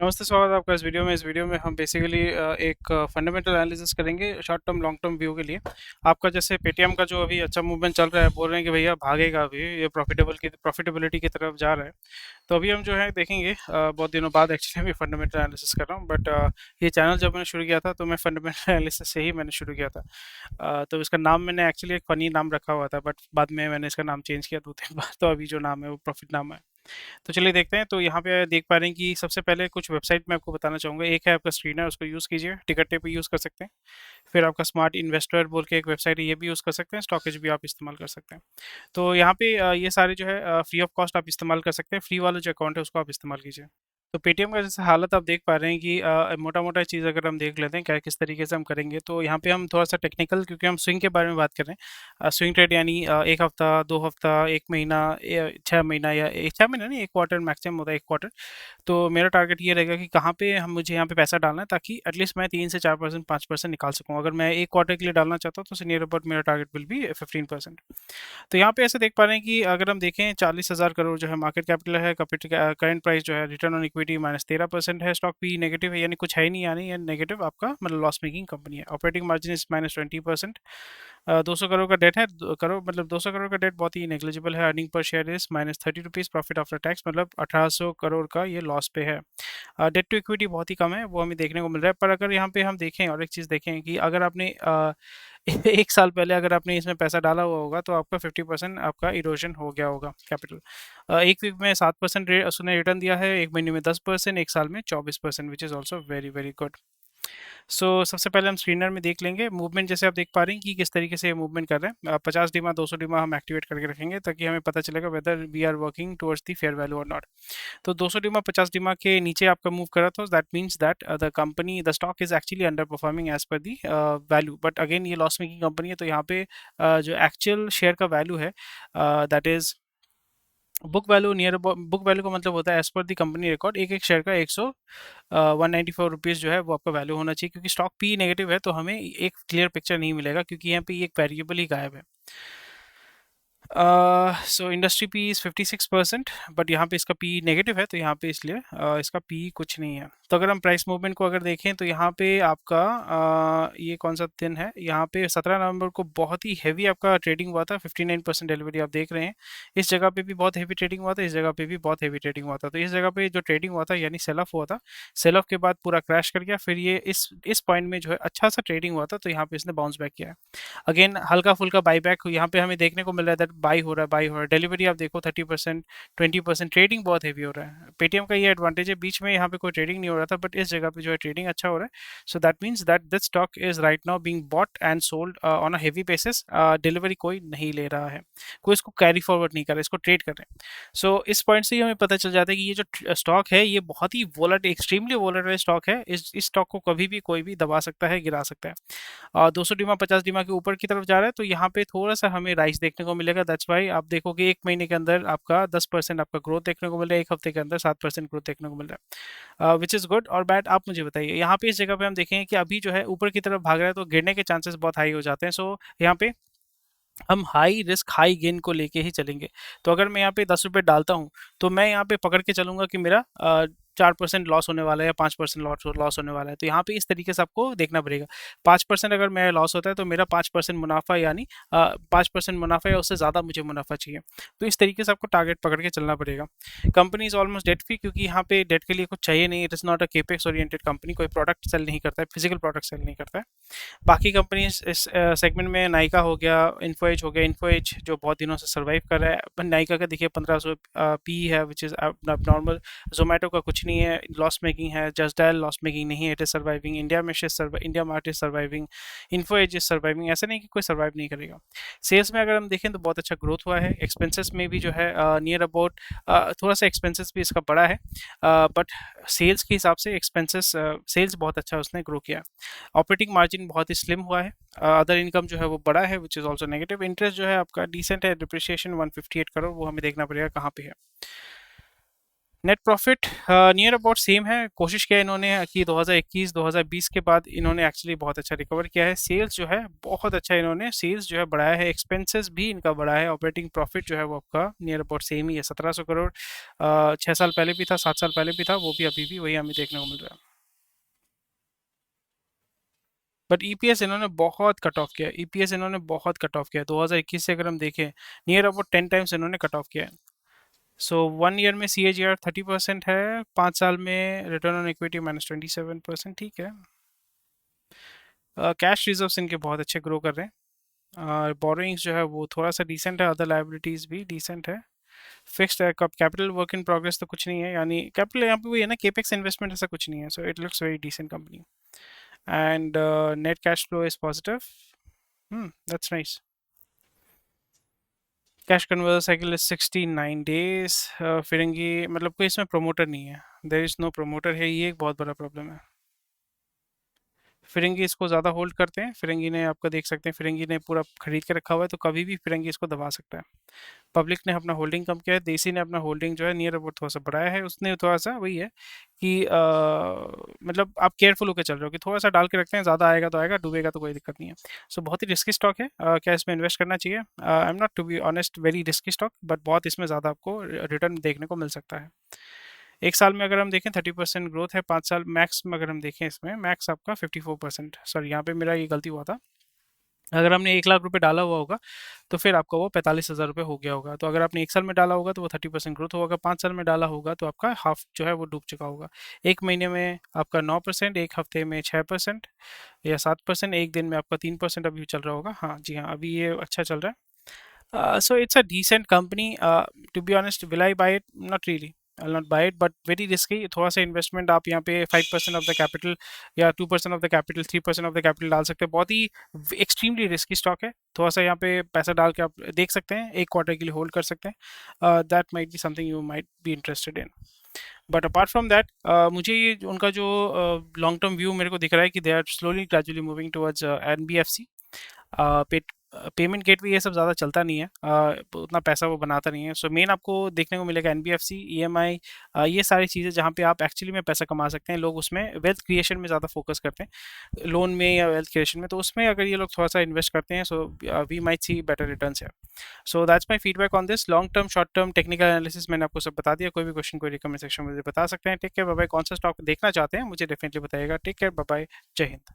नमस्ते, स्वागत है आपका इस वीडियो में। इस वीडियो में हम बेसिकली एक फंडामेंटल एनालिसिस करेंगे short term long term view के लिए। आपका जैसे पेटीएम का जो अभी अच्छा मूवमेंट चल रहा है, बोल रहे हैं कि भैया भागेगा, अभी ये प्रॉफिटेबिलिटी की तरफ जा रहा है। तो अभी हम जो है देखेंगे, बहुत दिनों बाद एक्चुअली मैं फंडामेंटल एनालिसिस कर रहा हूँ। बट ये चैनल जब मैंने शुरू किया था तो मैं फंडामेंटल एनालिसिस से ही मैंने शुरू किया था। तो इसका नाम मैंने एक्चुअली एक फ़नी नाम रखा हुआ था, बट बाद में मैंने इसका नाम चेंज किया 2-3 बार। तो अभी जो नाम है वो प्रॉफिट नाम है। तो चलिए देखते हैं। तो यहाँ पे देख पा रहे हैं कि सबसे पहले कुछ वेबसाइट मैं आपको बताना चाहूँगा। एक है आपका स्क्रीनर, उसको यूज़ कीजिए, टिकटे पे यूज़ कर सकते हैं। फिर आपका स्मार्ट इन्वेस्टर बोल के एक वेबसाइट है, ये भी यूज़ कर सकते हैं। स्टॉकेज भी आप इस्तेमाल कर सकते हैं। तो यहाँ पे ये सारे जो है फ्री ऑफ कॉस्ट आप इस्तेमाल कर सकते हैं। फ्री वाला जो अकाउंट है उसको आप इस्तेमाल कीजिए। तो पेटीएम का जैसे हालत आप देख पा रहे हैं कि मोटा मोटा चीज़ अगर हम देख लेते हैं क्या किस तरीके से हम करेंगे, तो यहाँ पे हम थोड़ा सा टेक्निकल, क्योंकि हम स्विंग के बारे में बात कर रहे हैं। स्विंग ट्रेड यानी एक हफ्ता, 2 हफ्ता, 1 महीना, 6 महीना, या 6 महीना नहीं, 1 क्वार्टर मैक्सिमम होता है, 1 क्वार्टर। तो मेरा टारगेट ये रहेगा कि कहाँ पे हम मुझे यहाँ पे पैसा डालना है, ताकि एटलीस्ट मैं 3 से 4%, 5% निकाल सकूँ। अगर मैं 1 क्वार्टर के लिए डालना चाहता हूँ तो नियर अबाउट मेरा टारगेट विल बी 15%। तो यहाँ पे ऐसे देख पा रहे हैं कि अगर हम देखें 40,000 करोड़ जो है मार्केट कैपिटल है, करंट प्राइस जो है, रिटर्न ऑन इक्विटी -13% है, स्टॉक भी नेगेटिव है, यानी कुछ है ही नहीं, यानी ये नेगेटिव आपका मतलब लॉस मेकिंग कंपनी है। Operating margin is -20%। 200 करोड़ का डेट है, 200 करोड़ का डेट बहुत ही नेग्लिजिबल है। Earning per share is -30 rupees. Profit after tax मतलब 1800 करोड़ का ये लॉस पे है। डेट टू इक्विटी बहुत ही कम है, वो हमें देखने को मिल रहा है। पर अगर यहाँ पे हम देखें और एक चीज़ देखें कि अगर आपने 1 साल पहले अगर आपने इसमें पैसा डाला हुआ होगा तो आपका 50% आपका इरोजन हो गया होगा कैपिटल। एक वीक में 7% उसने रिटर्न दिया है, 1 महीने में 10%, 1 साल में 24%, which is also very very good. सबसे पहले हम स्क्रीनर में देख लेंगे मूवमेंट। जैसे आप देख पा रहे हैं कि किस तरीके से ये मूवमेंट कर रहे हैं। 50 डीमा, 200 डीमा हम एक्टिवेट करके रखेंगे, ताकि हमें पता चलेगा whether we are working towards the fair value और नॉट। तो 200 डीमा, 50 डीमा के नीचे आपका मूव करा था, that means that the stock is actually underperforming as per the value. But again ये लॉस मेकिंग कंपनी है, तो यहाँ पे जो एक्चुअल शेयर का वैल्यू है, दैट इज बुक वैल्यू का मतलब होता है एज पर दी कंपनी रिकॉर्ड, एक एक शेयर का 194 रुपीज़ जो है वो आपका वैल्यू होना चाहिए। क्योंकि स्टॉक पी नेगेटिव है तो हमें एक क्लियर पिक्चर नहीं मिलेगा, क्योंकि यहाँ पे ये एक वेरिएबल ही गायब है। इंडस्ट्री पी इज़ 56%, बट यहाँ पे इसका पी नेगेटिव है, तो यहाँ पे इसलिए इसका पी कुछ नहीं है। तो अगर हम प्राइस मूवमेंट को अगर देखें तो यहाँ पे आपका ये कौन सा दिन है, यहाँ पे 17 नवंबर को बहुत ही हैवी आपका ट्रेडिंग हुआ था। 59% डिलीवरी आप देख रहे हैं। इस जगह पे भी बहुत हैवी ट्रेडिंग हुआ था, इस जगह पे भी बहुत हैवी ट्रेडिंग हुआ था। तो इस जगह पे जो ट्रेडिंग हुआ था यानी सेल ऑफ हुआ था, सेल ऑफ के बाद पूरा क्रैश कर गया। फिर ये इस पॉइंट में जो है अच्छा सा ट्रेडिंग हुआ था, तो यहाँ पे इसने बाउंस बैक किया है। अगेन हल्का फुल्का बाई बैक यहाँ पे हमें देखने को मिल रहा है, दैट बाई हो रहा है। डिलीवरी आप देखो 30%, 20%, ट्रेडिंग बहुत हैवी हो रहा है। पेटीएम का ये एडवांटेज है, बीच में यहाँ पे कोई ट्रेडिंग नहीं हो रहा था, बट इस जगह पे जो है ट्रेडिंग अच्छा हो रहा है। So that means that this stock is right now being bought and sold on a heavy basis. Delivery कोई नहीं ले रहा है, कोई इसको कैरी फॉरवर्ड नहीं कर रहा है, इसको ट्रेड कर रहे हैं। इस पॉइंट से ही हमें पता चल जाता है कि ये जो स्टॉक है ये बहुत ही वोलेट एक्सट्रीमली वोलेटाइल स्टॉक है। इस स्टॉक को कभी भी कोई भी दबा सकता है, गिरा सकता है। 200 डीमा, 50 डीमा के ऊपर की तरफ जा रहा है, तो यहाँ पे थोड़ा सा हमें राइज देखने को मिलेगा। दैट्स वाई आप देखोगे 1 महीने के अंदर आपका 10% आपका ग्रोथ देखने को मिल रहा है, 1 हफ्ते के अंदर 7% ग्रोथ देखने को मिल रहा है, विच इज़ गुड और बैड आप मुझे बताइए। यहाँ पे इस जगह पे हम देखेंगे कि अभी जो है ऊपर की तरफ भाग रहा है, तो गिरने के चांसेस बहुत हाई हो जाते हैं। यहाँ पे हम हाई रिस्क हाई गेन को लेके ही चलेंगे। तो अगर मैं यहाँ पे 10 रुपये डालता हूँ, तो मैं यहाँ पे पकड़ के चलूंगा कि मेरा 4% लॉस होने वाला है या 5% लॉस होने वाला है। तो यहाँ पे इस तरीके से आपको देखना पड़ेगा। 5% अगर मेरा लॉस होता है तो मेरा 5% मुनाफा, यानी 5% मुनाफा या उससे ज़्यादा मुझे मुनाफा चाहिए। तो इस तरीके से आपको टारगेट पकड़ के चलना पड़ेगा। Company is almost debt free, क्योंकि यहाँ पे डेट के लिए कुछ चाहिए नहीं। It is not a capex oriented company, कोई प्रोडक्ट सेल नहीं करता है, फिजिकल प्रोडक्ट सेल नहीं करता है। बाकी कंपनीज इस सेगमेंट में नायका हो गया, इन्फो एज हो गया। इन्फो एज जो बहुत दिनों से सर्वाइव कर रहा है, पर नायका का देखिए 1500 पी है, विच इज़ नॉर्मल। जोमेटो का कुछ नहीं है, लॉस मेकिंग है। जस्ट डायल लॉस मेकिंग नहीं है, it is surviving. IndiaMART is surviving. Info Edge is surviving. ऐसा नहीं कि कोई सर्वाइव नहीं करेगा। सेल्स में अगर हम देखें तो बहुत अच्छा ग्रोथ हुआ है। एक्सपेंसेस में भी जो है नियर अबाउट थोड़ा सा एक्सपेंसेस भी इसका बड़ा है, बट सेल्स के हिसाब से एक्सपेंसेस सेल्स बहुत अच्छा उसने ग्रो किया। ऑपरेटिंग मार्जिन बहुत ही स्लिम हुआ है। अदर इनकम जो है वो बड़ा है, which is also negative. Interest जो है आपका डिसेंट है। डिप्रिसिएशन 158 करोड़, वो हमें देखना पड़ेगा कहाँ पे है। Net profit near about same है। कोशिश किया इन्होंने कि 2021 2020 के बाद इन्होंने एक्चुअली बहुत अच्छा रिकवर किया है। सेल्स जो है बहुत अच्छा, इन्होंने सेल्स जो है बढ़ाया है, एक्सपेंसेस भी इनका बढ़ाया है। ऑपरेटिंग प्रॉफिट जो है वो आपका नियर अबाउट सेम ही है, 1700 करोड़। 6 साल पहले भी था, 7 साल पहले भी था, वो भी अभी भी वही हमें देखने को मिल रहा है। बट ईपीएस इन्होंने बहुत कट ऑफ किया, ईपीएस इन्होंने बहुत कट ऑफ किया 2021 से अगर हम देखें, नियर अबाउट 10 टाइम्स इन्होंने कट ऑफ किया है। सो 1 ईयर में सी ए जी आर 30% है, 5 साल में रिटर्न ऑन इक्विटी -27%। ठीक है। कैश रिजर्व्स इनके बहुत अच्छे ग्रो कर रहे हैं, और बोरोइंग्स जो है वो थोड़ा सा डिसेंट है, अदर लाइबिलिटीज़ भी डिसेंट है। फिक्स्ड है, कब कैपिटल वर्क इन प्रोग्रेस तो कुछ नहीं है, यानी कैपिटल यहाँ पे वही है ना, केपेक्स इन्वेस्टमेंट ऐसा कुछ नहीं है। So it looks very decent company, and net cash flow is positive. That's nice. Cash conversion cycle is 69 days. फिरंगी मतलब कोई इसमें प्रोमोटर नहीं है, देर इज़ नो प्रोमोटर है, ये एक बहुत बड़ा प्रॉब्लम है। फिरंगी इसको ज़्यादा होल्ड करते हैं, फिरंगी ने आपका देख सकते हैं, फिरंगी ने पूरा खरीद के रखा हुआ है, तो कभी भी फिरंगी इसको दबा सकता है। पब्लिक ने अपना होल्डिंग कम किया है, देसी ने अपना होल्डिंग जो है नियर अबाउट थोड़ा सा बढ़ाया है। उसने थोड़ा सा वही है कि मतलब आप केयरफुल होकर चल रहे हो कि थोड़ा सा डाल के रखते हैं, ज़्यादा आएगा तो आएगा, डूबेगा तो कोई दिक्कत नहीं है। सो बहुत ही रिस्की स्टॉक है। क्या इसमें इन्वेस्ट करना चाहिए? I am not to be honest very risky stock, but बहुत इसमें ज़्यादा आपको रिटर्न देखने को मिल सकता है। 1 साल में अगर हम देखें 30% ग्रोथ है, 5 साल मैक्स में अगर हम देखें, इसमें मैक्स आपका 54%। सॉरी, यहाँ पे मेरा ये गलती हुआ था। अगर हमने 1 लाख रुपए डाला हुआ होगा तो फिर आपका वो 45,000 रुपये हो गया होगा। तो अगर आपने 1 साल में डाला होगा तो वो 30% ग्रोथ होगा, 5 साल में डाला होगा तो आपका हाफ जो है वो डूब चुका होगा। एक महीने में आपका 9%, एक हफ्ते में 6% या 7%, एक दिन में आपका 3% अभी चल रहा होगा। हाँ जी, हाँ अभी ये अच्छा चल रहा है। So it's a decent company. To be honest, will I buy it? Not really. I'll not buy it, but very risky. थोड़ा सा इन्वेस्टमेंट आप यहाँ पे 5% ऑफ द कैपिटल या 2% of the capital, 3% of the capital डाल सकते हैं। बहुत ही एक्सट्रीमली रिस्की स्टॉक है। थोड़ा सा यहाँ पे पैसा डाल के आप देख सकते हैं, एक क्वार्टर के लिए होल्ड कर सकते हैं। That might be something you might be interested in. But apart from that, मुझे ये उनका जो लॉन्ग टर्म व्यू मेरे को दिख रहा है कि they are slowly gradually moving towards NBFC. Pay, payment gateway ये सब ज़्यादा चलता नहीं है, उतना पैसा वो बनाता नहीं है। सो मेन आपको देखने को मिलेगा एनबीएफसी, ईएमआई, ये सारी चीज़ें जहाँ पे आप एक्चुअली में पैसा कमा सकते हैं। लोग उसमें वेल्थ क्रिएशन में ज़्यादा फोकस करते हैं, लोन में या वेल्थ क्रिएशन में, तो उसमें अगर ये लोग थोड़ा सा इन्वेस्ट करते हैं, so we might see better returns है। So that's my feedback on this long term, short term, technical analysis मैंने आपको सब बता दिया। कोई भी क्वेश्चन, कोई कमेंट सेक्शन में मुझे बता सकते हैं। Take care, bye bye. कौन सा स्टॉक देखना चाहते हैं मुझे डेफिनेटली बताइएगा। Take care, bye bye. जय हिंद।